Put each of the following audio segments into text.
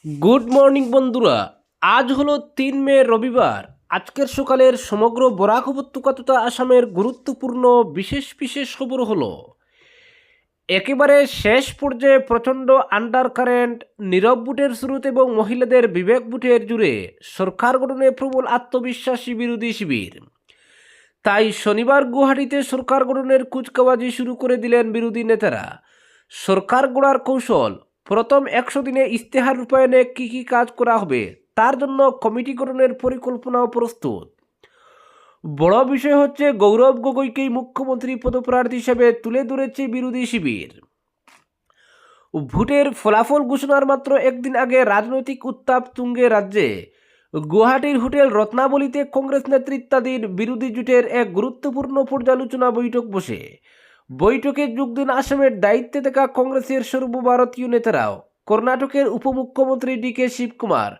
Good morning বন্ধুরা। আজ হলো 3 মে রবিবার। আজকের সকালের সমগ্র বরাক উপত্যকা তথা আসামের গুরুত্বপূর্ণ বিশেষ বিশেষ খবর হলো একেবারে শেষ পর্যায়ে প্রচণ্ড আন্ডার কারেন্ট, নীরব বুটের স্রোত এবং মহিলাদের বিবেক বুটের জুড়ে সরকার গঠনে প্রবল আত্মবিশ্বাসী বিরোধী শিবির। তাই শনিবার গুয়াহাটিতে সরকার গঠনের কুচকাওয়াজি শুরু করে দিলেন বিরোধী নেতারা। সরকার গড়ার কৌশল, প্রথম 100 দিনে ইস্তেহার রূপায়ণে কী কী কাজ করা হবে তার জন্য কমিটি গঠনের পরিকল্পনাও প্রস্তুত। বড় বিষয় হচ্ছে গৌরব গগৈকেই মুখ্যমন্ত্রী পদপ্রার্থী হিসেবে তুলে ধরেছে বিরোধী শিবির। ভোটের ফলাফল ঘোষণার মাত্র একদিন আগে রাজনৈতিক উত্তাপ তুঙ্গে রাজ্যে। গুয়াহাটির হোটেল রত্নাবলীতে কংগ্রেস নেতৃত্বাধীন বিরোধী জোটের এক গুরুত্বপূর্ণ পর্যালোচনা বৈঠক বসে। বৈঠকে যোগ দেন আসামের দায়িত্বে থাকা কংগ্রেসের সর্বভারতীয় নেতারাও। কর্ণাটকের উপমুখ্যমন্ত্রী ডি.কে শিবকুমার,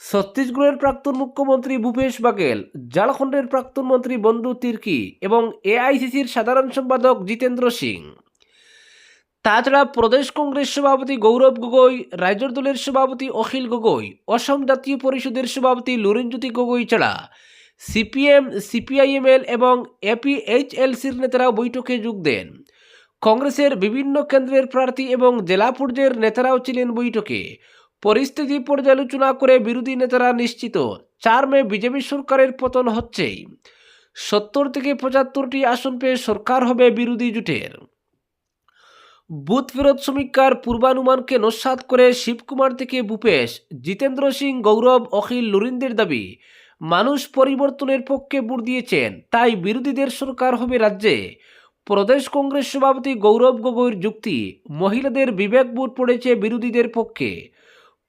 ছত্তিশগড়ের প্রাক্তন মুখ্যমন্ত্রী ভূপেশ বাঘেল, ঝাড়খণ্ডের প্রাক্তন মন্ত্রী বন্ধু তির্কি এবং এআইসিসির সাধারণ সম্পাদক জিতেন্দ্র সিং। তাছাড়া প্রদেশ কংগ্রেস সভাপতি গৌরব গগৈ, রাইজর দলের সভাপতি অখিল গগৈ, অসম জাতীয় পরিষদের সভাপতি লুরিনজ্যোতি গগৈ ছাড়া সিপিএম, সিপিআইএমএল এবং এপিএইচএলসির নেতারাও বৈঠকে যোগ দেন। কংগ্রেসের বিভিন্ন কেন্দ্রের প্রার্থী এবং জেলা পর্যায়ের নেতারাও ছিলেন বৈঠকে। পরিস্থিতি পর্যালোচনা করে বিরোধী নেতারা নিশ্চিত 4 মে বিজেপি সরকারের পতন হচ্ছেই। 70 থেকে 75টি আসন পেয়ে সরকার হবে বিরোধী জোটের। বুথ ফেরত সমীক্ষার পূর্বানুমানকে নস্যাৎ করে শিবকুমার থেকে ভূপেশ, জিতেন্দ্র সিং, গৌরব, অখিল, লুরিনদের দাবি মানুষ পরিবর্তনের পক্ষে ভোট দিয়েছেন, তাই বিরোধীদের সরকার হবে রাজ্যে। প্রদেশ কংগ্রেস সভাপতি গৌরব গগৈর যুক্তি, মহিলাদের বিবেক ভোট পড়েছে বিরোধীদের পক্ষে।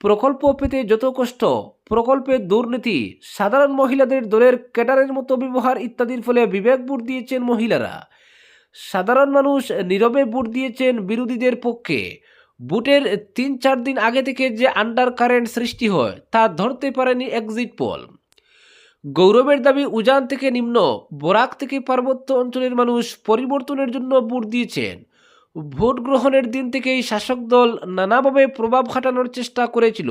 প্রকল্প পেতে যত কষ্ট, প্রকল্পের দুর্নীতি, সাধারণ মহিলাদের দলের ক্যাডারের মতো ব্যবহার ইত্যাদির ফলে বিবেক ভোট দিয়েছেন মহিলারা। সাধারণ মানুষ নীরবে ভোট দিয়েছেন বিরোধীদের পক্ষে। ভোটের 3-4 দিন আগে থেকে যে আন্ডার কারেন্ট সৃষ্টি হয় তা ধরতে পারেনি এক্সিট পোল। গৌরবের দাবি উজান থেকে নিম্ন, বরাক থেকে পার্বত্য অঞ্চলের মানুষ পরিবর্তনের জন্য ভোট দিয়েছেন। ভোট গ্রহণের দিন থেকেই শাসক দল নানাভাবে প্রভাব খাটানোর চেষ্টা করেছিল,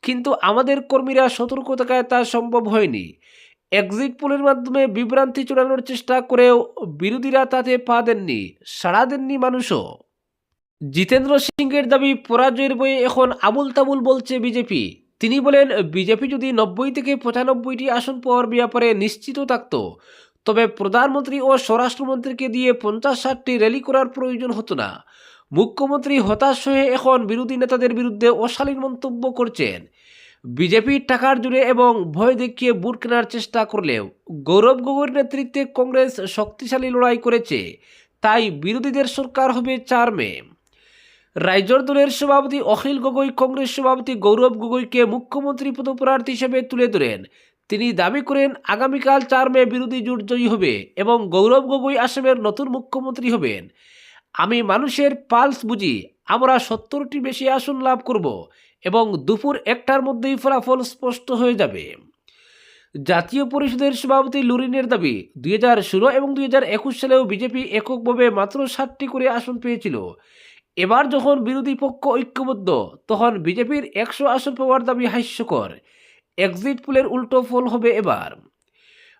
কিন্তু আমাদের কর্মীরা সতর্ক থাকায় তা সম্ভব হয়নি। এক্সিট পোলের মাধ্যমে বিভ্রান্তি চড়ানোর চেষ্টা করেও বিরোধীরা তাতে পা দেননি, সাড়া দেননি মানুষও। জিতেন্দ্র সিংয়ের দাবি, পরাজয়ের বয়ে এখন আবুল তাবুল বলছে বিজেপি। তিনি বলেন, বিজেপি যদি 90 থেকে 95টি আসন পাওয়ার ব্যাপারে নিশ্চিত থাকত তবে প্রধানমন্ত্রী ও স্বরাষ্ট্রমন্ত্রীকে দিয়ে 50-60টি র্যালি করার প্রয়োজন হতো না। মুখ্যমন্ত্রী হতাশ হয়ে এখন বিরোধী নেতাদের বিরুদ্ধে অশালীন মন্তব্য করছেন। বিজেপির টাকার জুড়ে এবং ভয় দেখিয়ে ভোট কেনার চেষ্টা করলেও গৌরব গগৈর নেতৃত্বে কংগ্রেস শক্তিশালী লড়াই করেছে, তাই বিরোধীদের সরকার হবে 4 মে। রাইজর দলের সভাপতি অখিল গগৈ কংগ্রেস সভাপতি গৌরব গগৈকে মুখ্যমন্ত্রী পদপ্রার্থী হিসেবে তুলে ধরেন। তিনি দাবি করেন আগামীকাল 4 মে বিরোধী জোট জয়ী হবে এবং গৌরব গগৈ আসামের নতুন মুখ্যমন্ত্রী হবেন। আমি মানুষের পালস বুঝি, আমরা 70টি বেশি আসন লাভ করব এবং দুপুর 1টার মধ্যেই ফলাফল স্পষ্ট হয়ে যাবে। জাতীয় পরিষদের সভাপতি লুরিনের দাবি, 2016 এবং 2021 সালেও বিজেপি এককভাবে মাত্র 60টি করে আসন পেয়েছিল। এবার যখন বিরোধী পক্ষ ঐক্যবদ্ধ তখন বিজেপির 100 আসন পাওয়ার দাবি হাস্যকর। এক্সিট পোলের উল্টো ফল হবে এবার।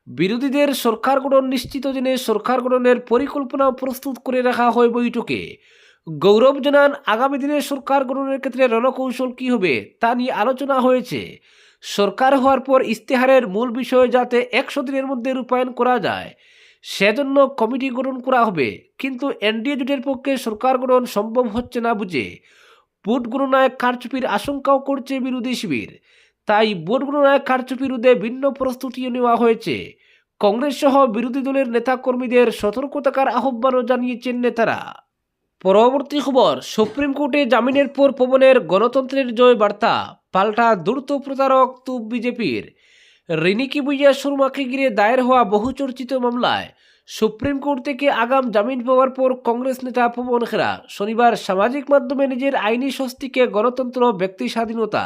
বিরোধীদের সরকার গঠন নিশ্চিত জেনে সরকার গঠনের পরিকল্পনা প্রস্তুত করে রাখা হয় বৈঠকে। গৌরব জানান, আগামী দিনে সরকার গঠনের ক্ষেত্রে রণকৌশল কী হবে তা নিয়ে আলোচনা হয়েছে। সরকার হওয়ার পর ইস্তেহারের মূল বিষয় যাতে 100 দিনের মধ্যে রূপায়ণ করা যায় সেজন্য কমিটি গঠন করা হবে, কিন্তু এনডিএ জোটের পক্ষে সরকার গঠন সম্ভব হচ্ছে না বুঝে ভোট গণনায় কারচুপির আশঙ্কাও করছে বিরোধী শিবির। তাই ভোট গণনায় কারচুপি রোধে ভিন্ন প্রস্তুতিও নেওয়া হয়েছে। কংগ্রেস সহ বিরোধী দলের নেতাকর্মীদের সতর্ক থাকার আহ্বানও জানিয়েছেন নেতারা। পরবর্তী খবর, সুপ্রিম কোর্টে জামিনের পর পবনের গণতন্ত্রের জয় বার্তা, পাল্টা দ্রুত প্রতারক তুপ বিজেপির। রিনিকি বুইয়া শর্মাকে ঘিরে দায়ের হওয়া বহুচর্চিত মামলায় সুপ্রিম কোর্ট থেকে আগাম জামিন পাওয়ার পর কংগ্রেস নেতা পবন খেরা শনিবার সামাজিক মাধ্যমে নিজের আইনি স্বস্তিকে গণতন্ত্র, ব্যক্তি স্বাধীনতা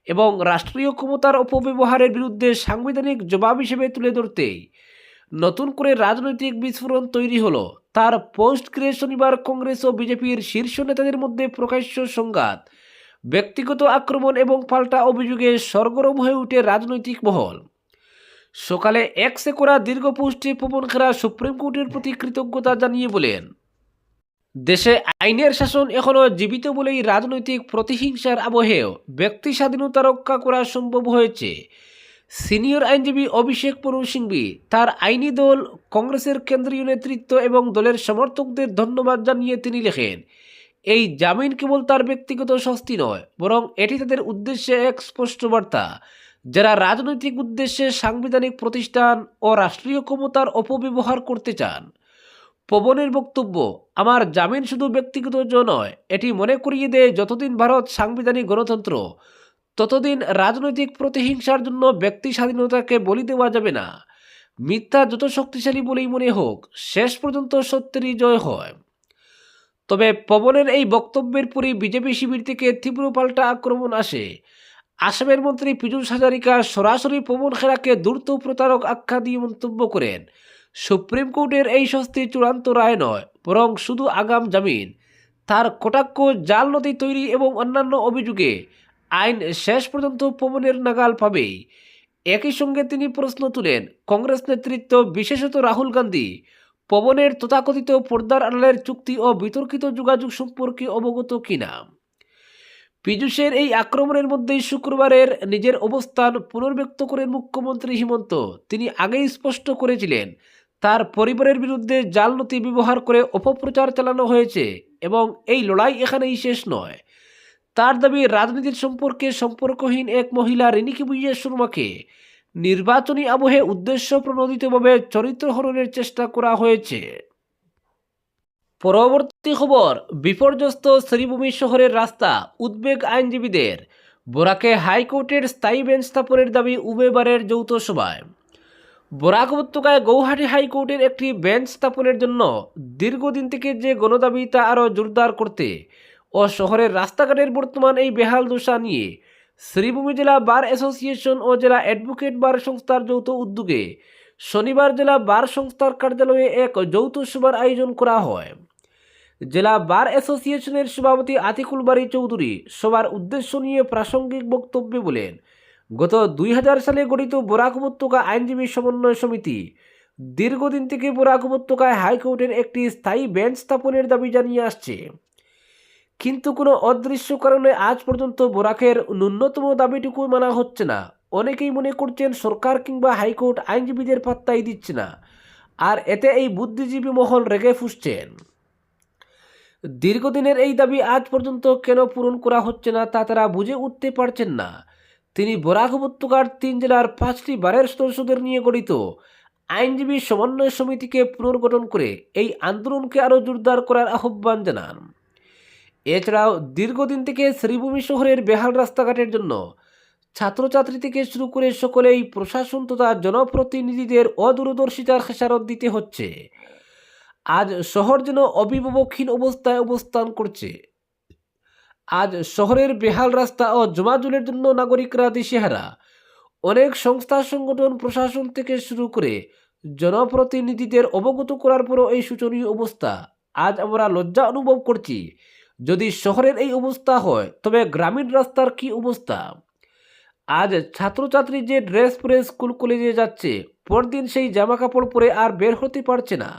এবং রাষ্ট্রীয় ক্ষমতার অপব্যবহারের বিরুদ্ধে সাংবিধানিক জবাব হিসেবে তুলে ধরতেই নতুন করে রাজনৈতিক বিস্ফোরণ তৈরি হলো। তার পোস্ট ঘিরে শনিবার কংগ্রেস ও বিজেপির শীর্ষ নেতাদের মধ্যে প্রকাশ্য সংঘাত। ব্যক্তিগত আক্রমণ এবং পাল্টা অভিযোগে সরগরম হয়ে ওঠে রাজনৈতিক মহল। সকালে এক্সে করা দীর্ঘ পোস্টে পবন খেরা সুপ্রিম কোর্টের প্রতি কৃতজ্ঞতা জানিয়ে বলেন, দেশে আইনের শাসন এখনও জীবিত বলেই রাজনৈতিক প্রতিহিংসার আবহেও ব্যক্তি স্বাধীনতা রক্ষা করা সম্ভব হয়েছে। সিনিয়র আইনজীবী অভিষেক মনু সিংভি তার আইনি দল, কংগ্রেসের কেন্দ্রীয় নেতৃত্ব এবং দলের সমর্থকদের ধন্যবাদ জানিয়ে তিনি লেখেন, এই জামিন কেবল তার ব্যক্তিগত স্বস্তি নয়, বরং এটি তাদের উদ্দেশ্যে এক স্পষ্ট বার্তা যারা রাজনৈতিক উদ্দেশ্যে সাংবিধানিক প্রতিষ্ঠান ও রাষ্ট্রীয় ক্ষমতার অপব্যবহার করতে চান। পবনের বক্তব্য, আমার জামিন শুধু ব্যক্তিগত নয়, এটি মনে করিয়ে দেয় যতদিন ভারত সাংবিধানিক গণতন্ত্র ততদিন রাজনৈতিক প্রতিহিংসার জন্য ব্যক্তি স্বাধীনতাকে বলি দেওয়া যাবে না। মিথ্যা যত শক্তিশালী বলেই মনে হোক, শেষ পর্যন্ত সত্যেরই জয় হয়। তবে পবনের এই বক্তব্যের পরই বিজেপি শিবির থেকে তীব্র পাল্টা আক্রমণ আসে। আসামের মন্ত্রী পীযূষ হাজারিকা সরাসরি পবন খেরাকে ধূর্ত প্রতারক আখ্যা দিয়ে মন্তব্য করেন, সুপ্রিম কোর্টের এই স্বস্তি চূড়ান্ত রায় নয়, বরং শুধু আগাম জামিন। তার কটাক্ষ, জাল নথি তৈরি এবং অন্যান্য অভিযোগে আইন শেষ পর্যন্ত পবনের নাগাল পাবেই। একই সঙ্গে তিনি প্রশ্ন তুলেন, কংগ্রেস নেতৃত্ব, বিশেষত রাহুল গান্ধী, পবনের তথাকথিত পর্দার আড়ালের চুক্তি ও বিতর্কিত যোগাযোগ সম্পর্কে অবগত কিনা। পীযূষের এই আক্রমণের মধ্যেই শুক্রবারের নিজের অবস্থান পুনর্ব্যক্ত করেন মুখ্যমন্ত্রী হিমন্ত। তিনি আগেই স্পষ্ট করেছিলেন, তার পরিবারের বিরুদ্ধে জাল নথি ব্যবহার করে অপপ্রচার চালানো হয়েছে এবং এই লড়াই এখানেই শেষ নয়। তার দাবি, রাজনীতির সম্পর্কে সম্পর্কহীন এক মহিলা রিনিকি বুইয়ে শর্মাকে নির্বাচনী আবহে উদ্দেশ্য প্রণোদিতভাবে চরিত্র হরণের চেষ্টা করা হয়েছে। পরবর্তী খবর, বিপর্যস্ত শ্রীভূমি শহরের রাস্তা, উদ্বেগ আইনজীবীদের। বরাকে হাইকোর্টের স্থায়ী বেঞ্চ স্থাপনের দাবি উভয়বারের যৌথ সভায়। বরাক উপত্যকায় গৌহাটি হাইকোর্টের একটি বেঞ্চ স্থাপনের জন্য দীর্ঘদিন থেকে যে গণদাবি তা আরও জোরদার করতে ও শহরের রাস্তাঘাটের বর্তমান এই বেহাল দশা নিয়ে শ্রীভূমি জেলা বার অ্যাসোসিয়েশন ও জেলা অ্যাডভোকেট বার সংস্থার যৌথ উদ্যোগে শনিবার জেলা বার সংস্থার কার্যালয়ে এক যৌথ সভার আয়োজন করা হয়। জেলা বার অ্যাসোসিয়েশনের সভাপতি আতিকুল বারী চৌধুরী সবার উদ্দেশ্য নিয়ে প্রাসঙ্গিক বক্তব্যে বলেন, গত 2000 সালে গঠিত বরাক উপত্যকা আইনজীবী সমন্বয় সমিতি দীর্ঘদিন থেকে বরাক উপত্যকায় হাইকোর্টের একটি স্থায়ী বেঞ্চ স্থাপনের দাবি জানিয়ে আসছে, কিন্তু কোনো অদৃশ্য কারণে আজ পর্যন্ত বরাকের ন্যূনতম দাবিটুকু মানা হচ্ছে না। অনেকেই মনে করছেন সরকার কিংবা হাইকোর্ট আইনজীবীদের পাত্তাই দিচ্ছে না, আর এতে এই বুদ্ধিজীবী মহল রেগে ফুঁসছেন। দীর্ঘদিনের এই দাবি আজ পর্যন্ত কেন পূরণ করা হচ্ছে না তা তারা বুঝে উঠতে পারছেন না। তিনি বরাক উপত্যকার 3 জেলার 5টি বারের সদস্যদের নিয়ে গঠিত আইনজীবী সমন্বয় সমিতিকে পুনর্গঠন করে এই আন্দোলনকে আরও জোরদার করার আহ্বান জানান। এছাড়াও দীর্ঘদিন থেকে শ্রীভূমি শহরের বেহাল রাস্তাঘাটের জন্য ছাত্রছাত্রী থেকে শুরু করে সকলেই প্রশাসন তথা জনপ্রতিনিধিদের অদূরদর্শিতার খেসারত দিতে হচ্ছে। আজ শহর যেন অভিভাবকহীন অবস্থায় অবস্থান করছে। আজ শহরের বেহাল রাস্তা ও জমাজলের জন্য নাগরিকরা দিশেহারা। অনেক সংস্থা, সংগঠন, প্রশাসন থেকে শুরু করে জনপ্রতিনিধিদের অবগত করার পরও এই শোচনীয় অবস্থা। আজ আমরা লজ্জা অনুভব করছি। যদি শহরের এই অবস্থা হয়, তবে গ্রামীণ রাস্তার কি অবস্থা? আজ ছাত্রছাত্রী যে ড্রেস পরে স্কুল কলেজে যাচ্ছে, পরদিন সেই জামা কাপড় পরে আর বের হতে পারছে না।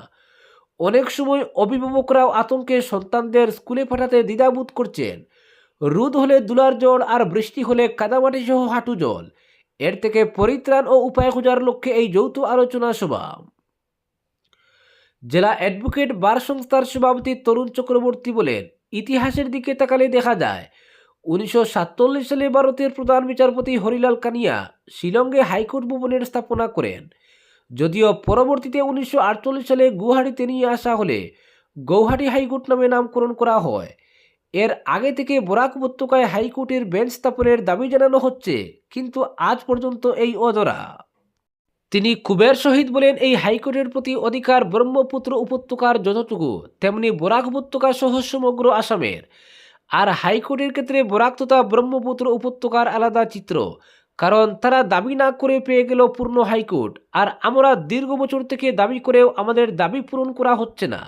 অনেক সময় অভিভাবকরাও আতঙ্কে সন্তানদের স্কুলে পাঠাতে দ্বিধাবোধ করছেন। রোদ হলে দুলার জল আর বৃষ্টি হলে কাদামাটি সহ হাঁটু জল। এর থেকে পরিত্রাণ ও উপায় খোঁজার লক্ষ্যে এই যৌথ আলোচনা সভা। জেলা অ্যাডভোকেট বার সংস্থার সভাপতি তরুণ চক্রবর্তী বলেন, ইতিহাসের দিকে তাকালে দেখা যায় 1947 সালে ভারতের প্রধান বিচারপতি হরিলাল কানিয়া শিলংয়ে হাইকোর্ট ভবনের স্থাপনা করেন। যদিও পরবর্তীতে 1948 সালে গুয়াহাটিতে নিয়ে আসা হলে গৌহাটি হাইকোর্ট নামে নামকরণ করা হয়। এর আগে থেকে বরাক উপত্যকায় হাইকোর্টের বেঞ্চ স্থাপনের দাবি জানানো হচ্ছে, কিন্তু আজ পর্যন্ত এই অধরা। তিনি ক্ষোভের সহিত বলেন, এই হাইকোর্টের প্রতি অধিকার ব্রহ্মপুত্র উপত্যকার যতটুকু, তেমনি বরাক উপত্যকা সহ সমগ্র আসামের। আর হাইকোর্টের ক্ষেত্রে বরাক তথা ব্রহ্মপুত্র উপত্যকার আলাদা চিত্র, কারণ তারা দাবি না করে পেয়ে গেল পূর্ণ হাইকোর্ট, আর আমরা দীর্ঘ বছর থেকে দাবি করেও আমাদের দাবি পূরণ করা হচ্ছে না।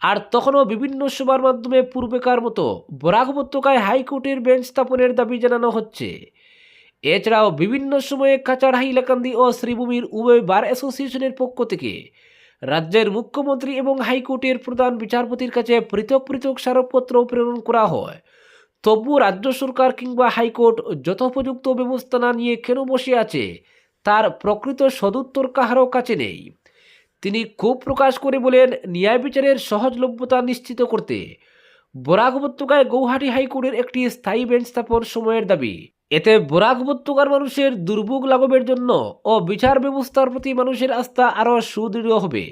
আর তখনও বিভিন্ন সভার মাধ্যমে পূর্বেকার মতো বরাক উপত্যকায় হাইকোর্টের বেঞ্চ স্থাপনের দাবি জানানো হচ্ছে। এছাড়াও বিভিন্ন সময়ে কাছাড়, হাইলাকান্দি ও শ্রীভূমির উভয় বার অ্যাসোসিয়েশনের পক্ষ থেকে রাজ্যের মুখ্যমন্ত্রী এবং হাইকোর্টের প্রধান বিচারপতির কাছে পৃথক পৃথক স্মারকপত্র প্রেরণ করা হয়। তবু রাজ্য সরকার কিংবা হাইকোর্ট যথোপযুক্ত ব্যবস্থা না নিয়ে কেন বসে আছে, তার প্রকৃত সদুত্তর কাহারও কাছে নেই। তিনি ক্ষোভ প্রকাশ করে বলেন, ন্যায় বিচারের সহজলভ্যতা নিশ্চিত করতে বরাক উপত্যকায় গৌহাটি হাইকোর্টের একটি স্থায়ী বেঞ্চ স্থাপন সময়ের দাবি। এতে বরাক উপত্যকার মানুষের দুর্ভোগ লাঘবের জন্য ও বিচার ব্যবস্থার প্রতি মানুষের আস্থা আরও সুদৃঢ় হবে।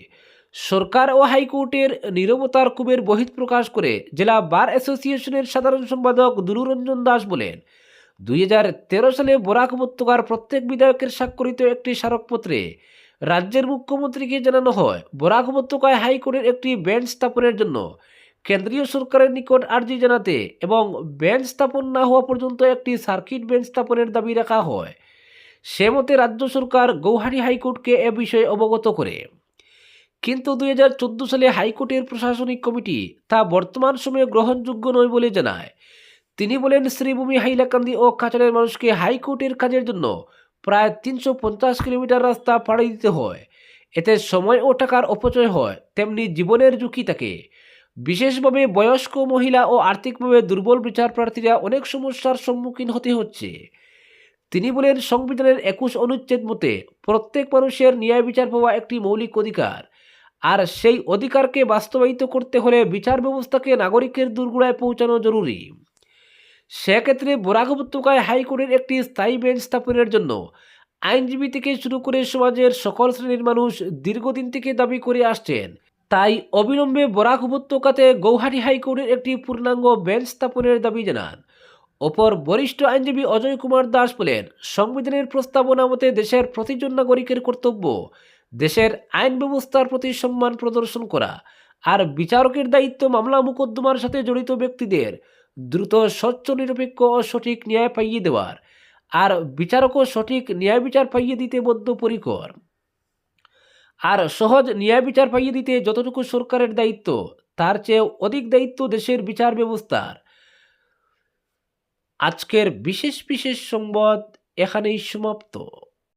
সরকার ও হাইকোর্টের নীরবতার ক্ষোভের বহিঃপ্রকাশ করে জেলা বার অ্যাসোসিয়েশনের সাধারণ সম্পাদক দুলুরঞ্জন দাস বলেন, 2013 সালে বরাক উপত্যকার প্রত্যেক বিধায়কের স্বাক্ষরিত একটি স্মারকপত্রে রাজ্যের মুখ্যমন্ত্রীকে জানানো হয়, বরাক উপত্যকায় হাইকোর্টের একটি বেঞ্চ স্থাপনের জন্য কেন্দ্রীয় সরকারের নিকট আর্জি জানাতে এবং বেঞ্চ স্থাপন না হওয়া পর্যন্ত একটি সার্কিট বেঞ্চ স্থাপনের দাবি রাখা হয়। সে মতে রাজ্য সরকার গৌহাটি হাইকোর্টকে এ বিষয়ে অবগত করে, কিন্তু 2014 সালে হাইকোর্টের প্রশাসনিক কমিটি তা বর্তমান সময়ে গ্রহণযোগ্য নয় বলে জানায়। তিনি বলেন, শ্রীভূমি, হাইলাকান্দি ও কাছাড়ের মানুষকে হাইকোর্টের কাজের জন্য প্রায় 350 কিলোমিটার রাস্তা পাড়ি দিতে হয়। এতে সময় ও টাকার অপচয় হয়, তেমনি জীবনের ঝুঁকি থাকে। বিশেষভাবে বয়স্ক মহিলা ও আর্থিকভাবে দুর্বল বিচার প্রার্থীরা অনেক সমস্যার সম্মুখীন হতে হচ্ছে। তিনি বলেন, সংবিধানের 21 অনুচ্ছেদ মতে প্রত্যেক মানুষের ন্যায় বিচার পাওয়া একটি মৌলিক অধিকার, আর সেই অধিকারকে বাস্তবায়িত করতে হলে বিচার ব্যবস্থাকে নাগরিকের দোরগোড়ায় পৌঁছানো জরুরি। সেক্ষেত্রে বরাক উপত্যকায় হাইকোর্টের একটি স্থায়ী বেঞ্চ স্থাপনের জন্য আইনজীবী থেকে শুরু করে সমাজের সকল শ্রেণীর মানুষ দীর্ঘদিন থেকে দাবি করে আসছেন। তাই অবিলম্বে বরাক উপত্যকাতে গৌহাটি হাইকোর্টের একটি পূর্ণাঙ্গ বেঞ্চ স্থাপনের দাবি জানান। অপর বরিষ্ঠ আইনজীবী অজয় কুমার দাস বলেন, সংবিধানের প্রস্তাবনা মতে দেশের প্রতিজন নাগরিকের কর্তব্য দেশের আইন ব্যবস্থার প্রতি সম্মান প্রদর্শন করা, আর বিচারকের দায়িত্ব মামলা মোকদ্দমার সাথে জড়িত ব্যক্তিদের দ্রুত, স্বচ্ছ, নিরপেক্ষ ও সঠিক ন্যায় পাইয়ে দেওয়ার, আর বিচারকও সঠিক ন্যায় বিচার পাইয়ে দিতে বদ্ধপরিকর। আর সহজ ন্যায় বিচার পাইয়ে দিতে যতটুকু সরকারের দায়িত্ব, তার চেয়েও অধিক দায়িত্ব দেশের বিচার ব্যবস্থার। আজকের বিশেষ বিশেষ সংবাদ এখানেই সমাপ্ত।